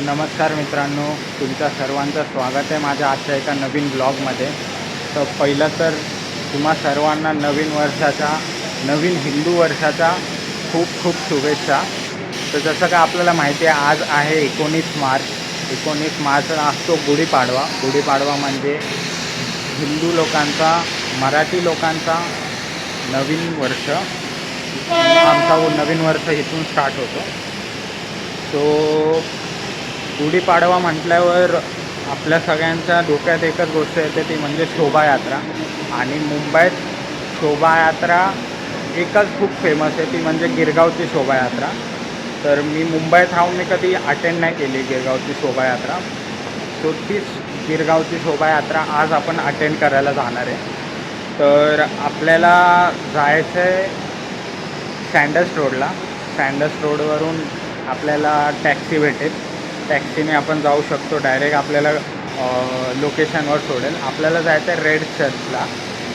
नमस्कार मित्रांनो, तुमच्या सर्वांचं स्वागत आहे माझ्या आजच्या एका नवीन ब्लॉगमध्ये. तर पहिलं तर तुम्हा सर्वांना नवीन वर्षाच्या, नवीन हिंदू वर्षाच्या खूप खूप शुभेच्छा. तर जसं का आपल्याला माहिती आहे, आज आहे 19 मार्च. 19 मार्चला असतो गुढीपाडवा. गुढीपाडवा म्हणजे हिंदू लोकांचा, मराठी लोकांचा नवीन वर्ष. आमचा नवीन वर्ष इथून स्टार्ट होतो. सो गुढीपाडवा म्हटल्यावर आपल्या सगळ्यांच्या डोक्यात एकच गोष्ट येते, ती म्हणजे शोभायात्रा. आणि मुंबईत शोभायात्रा एकच खूप फेमस आहे, ती म्हणजे गिरगावची शोभायात्रा. तर मी मुंबईत राहून मी कधी अटेंड नाही केली गिरगावची शोभायात्रा. सो तीच गिरगावची शोभायात्रा आज आपण अटेंड करायला जाणार आहे. तर आपल्याला जायचं आहे सँडल्स रोडला. सँडल्स रोडवरून आपल्याला टॅक्सी भेटेल. टॅक्सीने आपण जाऊ शकतो. डायरेक्ट आपल्याला लोकेशनवर सोडेल. आपल्याला जायचं आहे रेड चर्चला.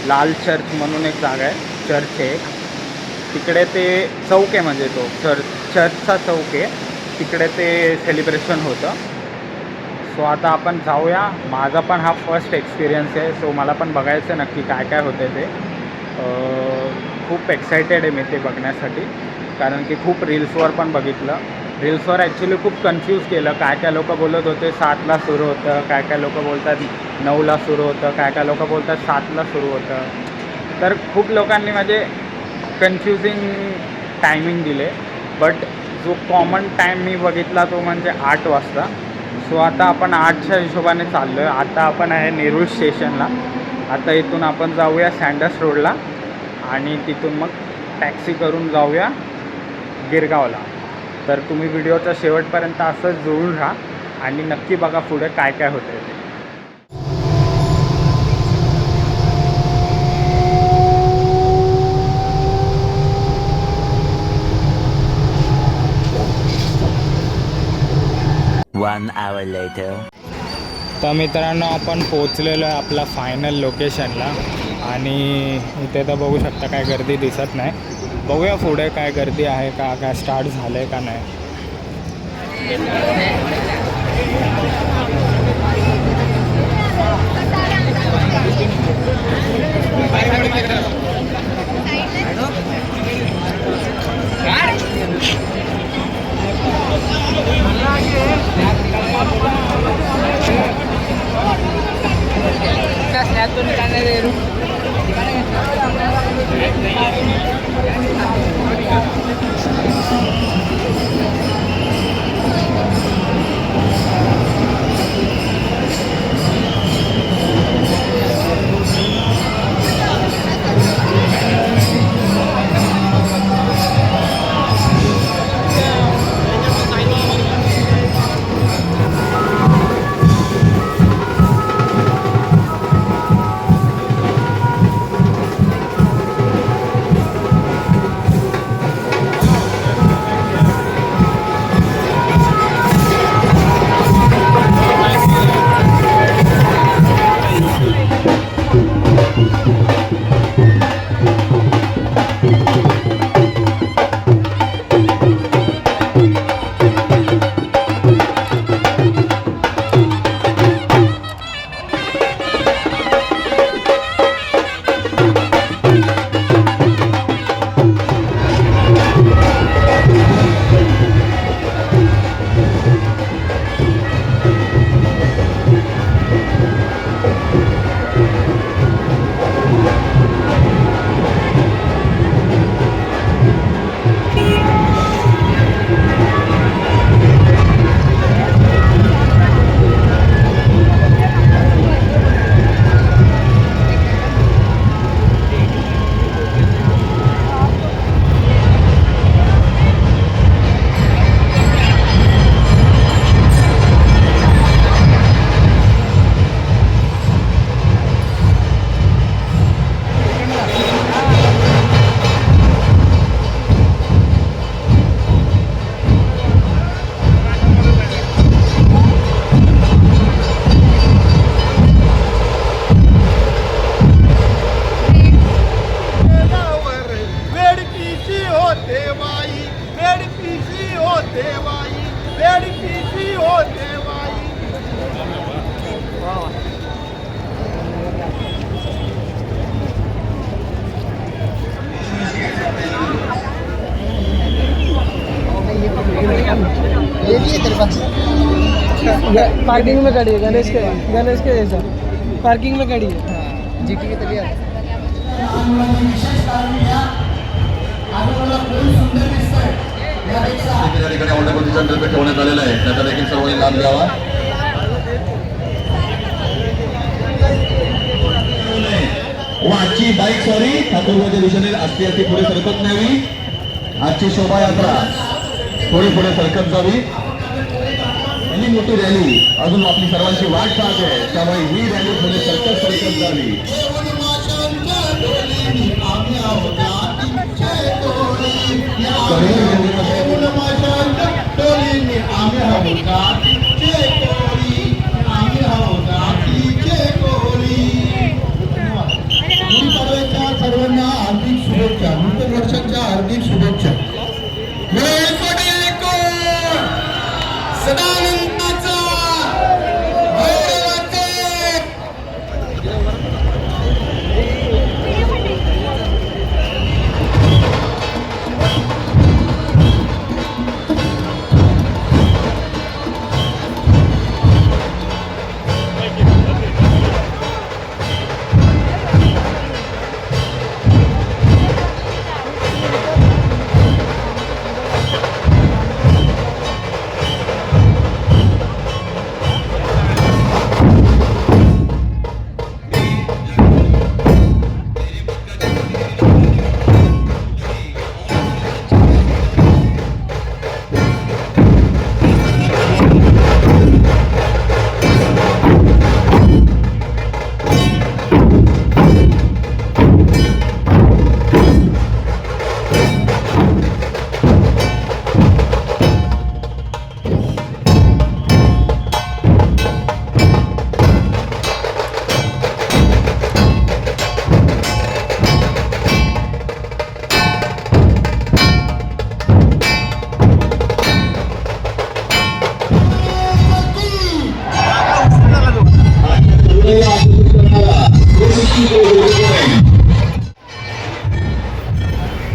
लाल चर्च म्हणून एक जागा आहे, चर्च आहे. तिकडे ते चौक आहे, म्हणजे तो चर्चचा चौक आहे. तिकडे ते सेलिब्रेशन होतं. सो आता आपण जाऊया. माझा पण हा फर्स्ट एक्सपिरियन्स आहे, सो मला पण बघायचं नक्की काय काय होतं ते. खूप एक्सायटेड आहे मी ते बघण्यासाठी, कारण की खूप रील्सवर पण बघितलं. रील्सवर ॲक्च्युली खूप कन्फ्यूज केलं. काय काय लोक बोलत होते 7ला सुरू होतं, काय काय लोक बोलतात 9ला सुरू होतं, काय काय लोक बोलतात 7ला सुरू होतं. तर खूप लोकांनी म्हणजे कन्फ्युजिंग टायमिंग दिले. बट जो कॉमन टाईम मी बघितला तो म्हणजे 8 वाजता. सो आता आपण 8च्या हिशोबाने चाललो आहे. आता आपण आहे नेरूळ स्टेशनला. आता इथून आपण जाऊया सँडल्स रोडला आणि तिथून मग टॅक्सी करून जाऊया गिरगावला. तर तुम्ही व्हिडिओच्या शेवटपर्यंत असंच जुळून राहा आणि नक्की बघा पुढे काय काय होतं ते. One hour later. तर मित्रांनो, आपण पोचलेलो आहे आपला फायनल लोकेशनला. आणि इथे तर बघू शकता काय गर्दी दिसत नाही. बघूया पुढे काय गर्दी आहे का, काय स्टार्ट झालं आहे का नाही. पार्किंग में खड़ी है, गणेश के जैसा पार्किंग में खड़ी है। GT की तबीयत या ठिकाणी ऑटोमॅटिक तर्फे ठेवण्यात आलेला आहे, त्याचा देखील सर्वांनी लाभ घ्यावा. आजची बाईक सॉरी ठाकूरच्या दिशेने असती असती पुढे सरकत न्यावी. आजची शोभायात्रा थोडी पुढे सरकत जावी. ही मोठी रॅली अजून आपली सर्वांची वाट पाहते, त्यामुळे ही रॅली पुढे सरकत जावी. सर्वांना हार्दिक शुभेच्छा, नूतन वर्षाच्या हार्दिक शुभेच्छा. सदानंदाचा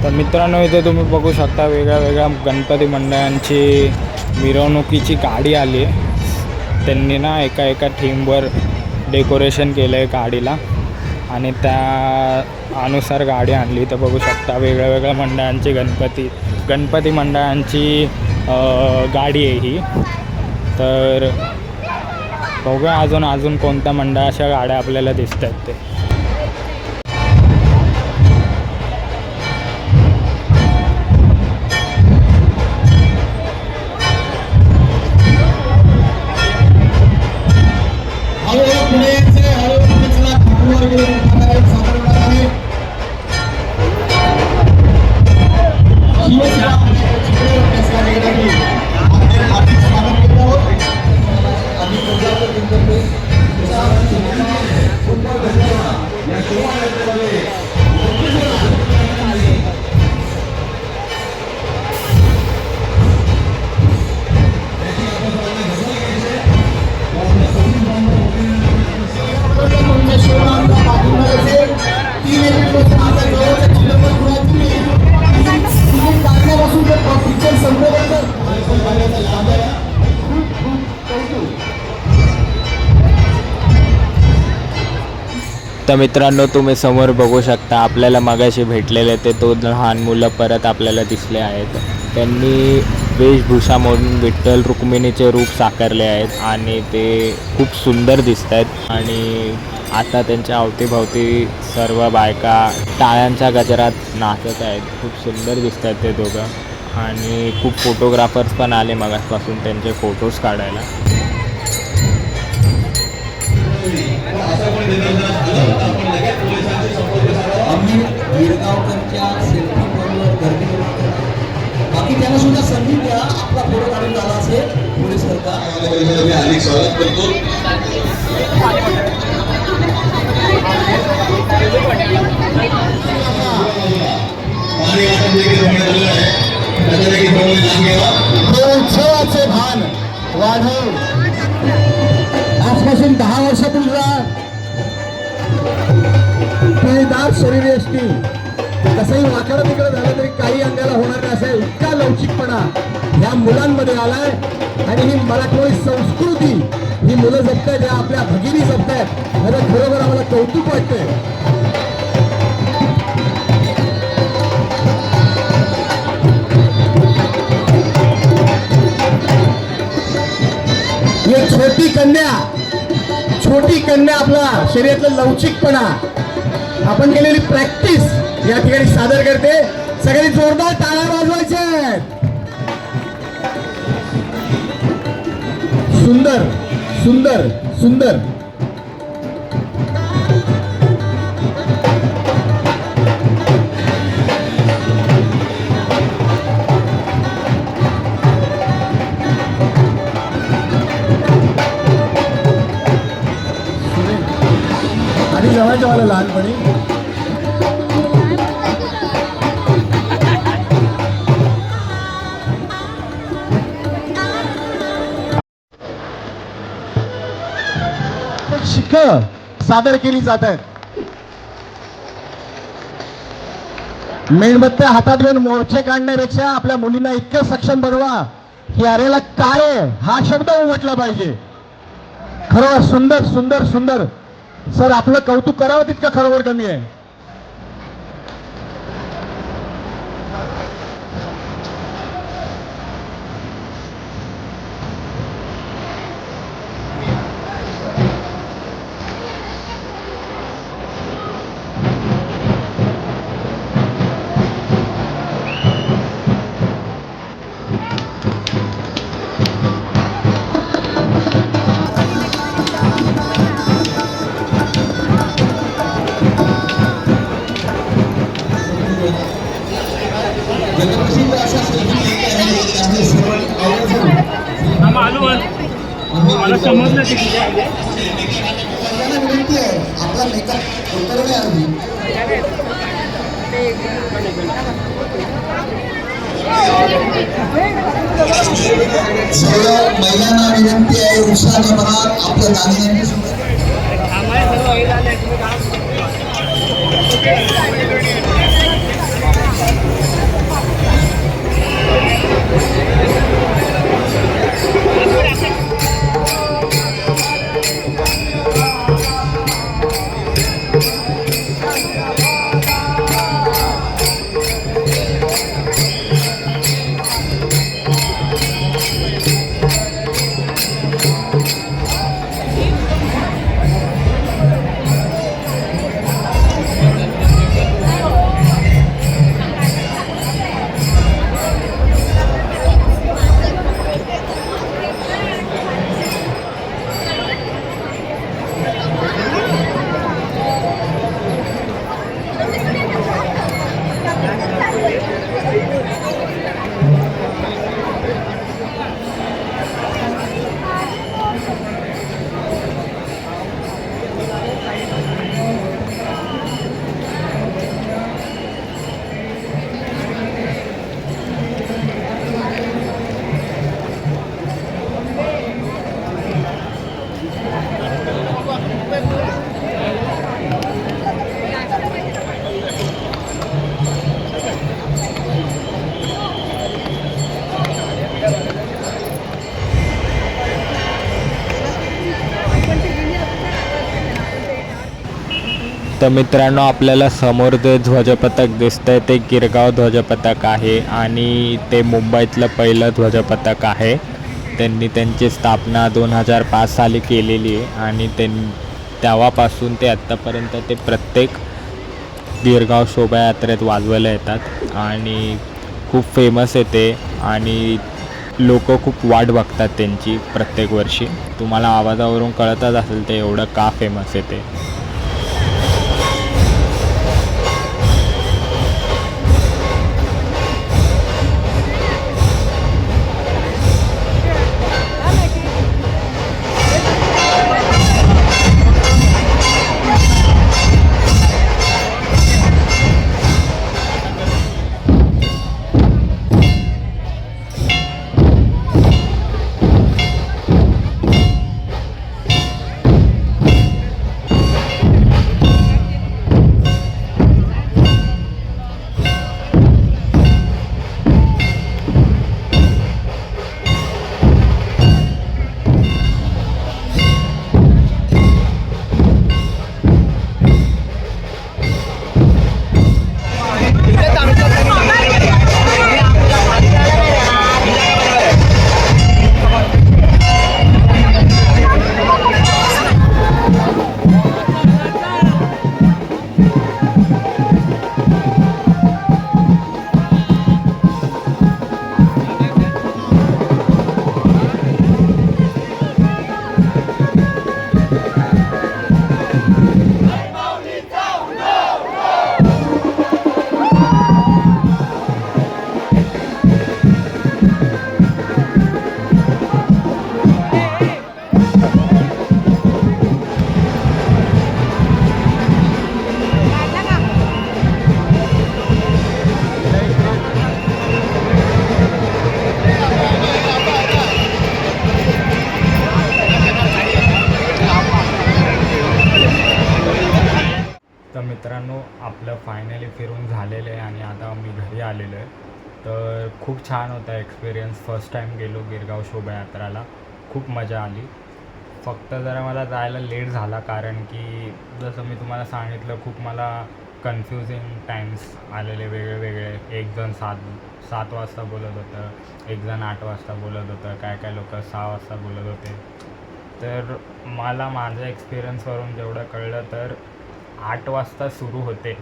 तर मित्रांनो, इथे तुम्ही बघू शकता वेगळ्या गणपती मंडळांची मिरवणुकीची गाडी आली आहे. त्यांनी ना एका थीमवर डेकोरेशन केलं आहे गाडीला आणि त्या अनुसार गाडी आणली. तर बघू शकता वेगळ्या मंडळांची गणपती मंडळांची गाडी आहे ही. तर बघूया अजून कोणत्या मंडळाच्या गाड्या आपल्याला दिसत आहेत ते. तर मित्रांनो, तुम्ही समोर बघू शकता आपल्याला मगाशी भेटलेले ते लहान मुलं परत आपल्याला दिसले आहेत. त्यांनी वेशभूषा म्हणून विठ्ठल रुक्मिणीचे रूप साकारले आहेत आणि ते खूप सुंदर दिसत आहेत. आणि आता त्यांच्या अवतीभवती सर्व बायका टाळ्यांच्या गजरात नाचत आहेत. खूप सुंदर दिसत आहेत ते दोघं आणि खूप फोटोग्राफर्स पण आले मगासपासून त्यांचे फोटोज काढायला. आम्ही गिरगावकरच्या सेल्फी पॉईंटवर गर्दी करत आहोत. बाकी त्यांना सुद्धा संधी द्या, आपला फोटो काढून झाला असेल पुढे सरकार. मी हार्दिक स्वागत करतो. उत्सवाचे भान वाढव. आजपासून 10 वर्षापूर्वी पिळदार शरीर असती, कसंही वाकडं तिकडं झालं तरी काही अंगाला होणार नाही असा इतका लवचिकपणा ह्या मुलांमध्ये आलाय. आणि ही मराठवाडी संस्कृती मुलं जपतायत, या आपल्या भगिनी जपतायत, मला खरोखर आम्हाला कौतुक वाटतंय. ये छोटी कन्या आपला शरीरातला लवचिकपणा आपण केलेली प्रॅक्टिस या ठिकाणी सादर करते. सगळ्यांनी जोरदार टाळ्या वाजवायच्या. सुंदर सुंदर सुंदर. आणि जवळच्या मला लहानपणी शिक सादर केली जात आहेत. मेणबत्त्या हातात घेऊन मोर्चे काढण्यापेक्षा आपल्या मुलींना इतकं सक्षम बनवा की अरेला काय आहे हा शब्द उमटला पाहिजे. खरोखर सुंदर सुंदर सुंदर. सर आपलं कौतुक करावं तितकं खरोखर कमी आहे. जगप्रसिद्ध असा सेल्फी आहे त्यामुळे सर्वांनी आवर्जून मला समजलं ते सगळ्यांना विनंती आहे आपला मेकअप उतरवण्याआधी सर्व महिलांना विनंती आहे उत्साहाने मनात आपल्या दागिन्यांनी तर मित्रांनो आपल्याला समोर जे ध्वजपथक दिसतंय ते गिरगाव ध्वजपथक आहे आणि ते मुंबईतलं पहिलं ध्वजपथक आहे. त्यांनी त्यांची स्थापना 2005 साली केलेली आहे आणि तेव्हापासून ते आत्तापर्यंत ते प्रत्येक गिरगाव शोभायात्रेत वाजवायला येतात आणि खूप फेमस आहे ते आणि लोक खूप वाट बघतात त्यांची प्रत्येक वर्षी. तुम्हाला आवाजावरून कळतच असेल ते एवढं का फेमस आहे ते. मोस्टली फिरून झालेलं आहे आणि आता मी घरी आलेलो आहे. तर खूप छान होता एक्सपिरियन्स. फर्स्ट टाईम गेलो गिरगाव शोभायात्राला. खूप मजा आली. फक्त जरा मला जायला लेट झाला कारण की जसं मी तुम्हाला सांगितलं खूप मला कन्फ्युजिंग टाईम्स आलेले वेगळे. एक जण 7 वाजता बोलत होतं, एक जण 8 वाजता बोलत होतं, काय लोक 6 वाजता बोलत होते. तर मला माझ्या एक्सपिरियन्सवरून जेवढं कळलं तर 8 वाजता सुरू होते.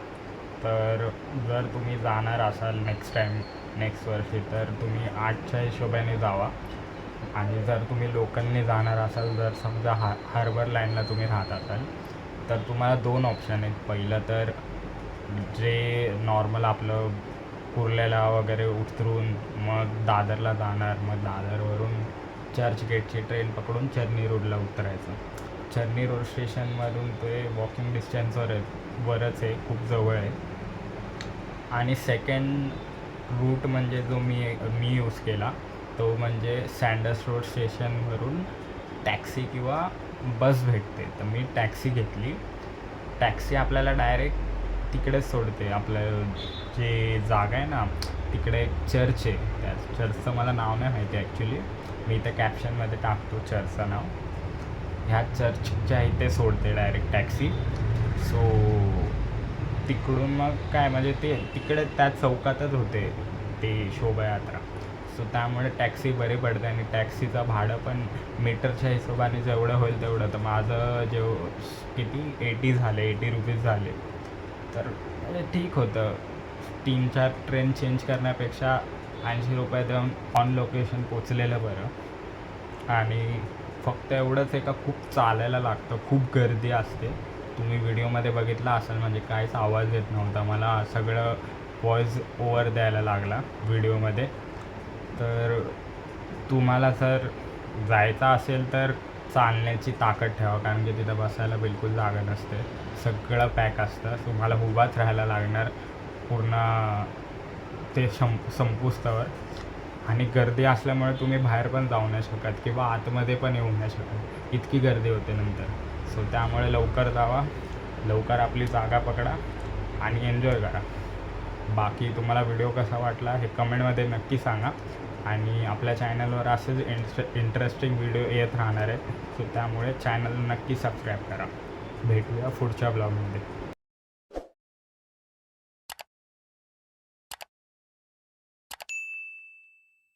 तर जर तुम्ही जाणार असाल नेक्स्ट वर्षी तर तुम्ही 8च्या हिशोबाने जावा. आणि जर तुम्ही लोकलने जाणार असाल, जर समजा हार्बर लाईनला तुम्ही राहत असाल तर तुम्हाला 2 ऑप्शन आहेत. पहिलं तर जे नॉर्मल आपलं कुर्ल्याला वगैरे उतरून मग दादरला जाणार, मग दादरवरून चर्चगेटची ट्रेन पकडून चर्नी रोडला उतरायचं. चर्नी रोड स्टेशनमधून ते वॉकिंग डिस्टन्सवरच आहे, खूप जवळ आहे. आणि सेकंड रूट म्हणजे जो मी यूज केला तो म्हणजे सँडर्स रोड स्टेशनवरून टॅक्सी किंवा बस भेटते. तर मी टॅक्सी घेतली. टॅक्सी आपल्याला डायरेक्ट तिकडेच सोडते. आपलं जे जागा आहे ना तिकडे एक चर्च आहे. त्या चर्चचं मला नाव नाही माहिती ॲक्च्युली. मी इथे कॅप्शनमध्ये टाकतो चर्चचं नाव. ह्या चर्चच्या इथे सोडते डायरेक्ट टॅक्सी. सो तिकडून मग काय म्हणजे ते तिकडे त्या चौकातच होते ते शोभायात्रा. सो त्यामुळे टॅक्सी बरी पडते आणि टॅक्सीचं भाडं पण मीटरच्या हिशोबाने जेवढं होईल तेवढं. तर माझं किती 80 रुपीज झाले. तर ठीक होतं. 3-4 ट्रेन चेंज करण्यापेक्षा 80 रुपये देऊन ऑन लोकेशन पोचलेलं बरं. आणि फक्त एवढंच आहे का खूप चालायला लागतं, खूप गर्दी असते. तुम्ही व्हिडिओमध्ये बघितला असाल म्हणजे काहीच आवाज येत नव्हता. मला सगळं व्हॉईस ओव्हर द्यायला लागला व्हिडिओमध्ये. तर तुम्हाला जर जायचं असेल तर चालण्याची ताकद ठेवा कारण की तिथं बसायला बिलकुल जागा नसते. सगळं पॅक असतं. तुम्हाला उभाच राहायला लागणार पूर्ण ते संपुस्तवर. आणि गर्दी असल्यामुळे तुम्ही बाहेर पण जाऊ नाही शकत किंवा आतमध्ये पण येऊ नाही शकत, इतकी गर्दी होते नंतर. सो त्यामुळे लवकर जावा, लवकर आपली जागा पकडा आणि एन्जॉय करा. बाकी तुम्हाला व्हिडिओ कसा वाटला हे कमेंटमध्ये नक्की सांगा. आणि आपल्या चॅनलवर असेच इंटरेस्टिंग व्हिडिओ येत राहणार आहेत. सो त्यामुळे चॅनल नक्की सबस्क्राईब करा. भेटूया पुढच्या ब्लॉगमध्ये.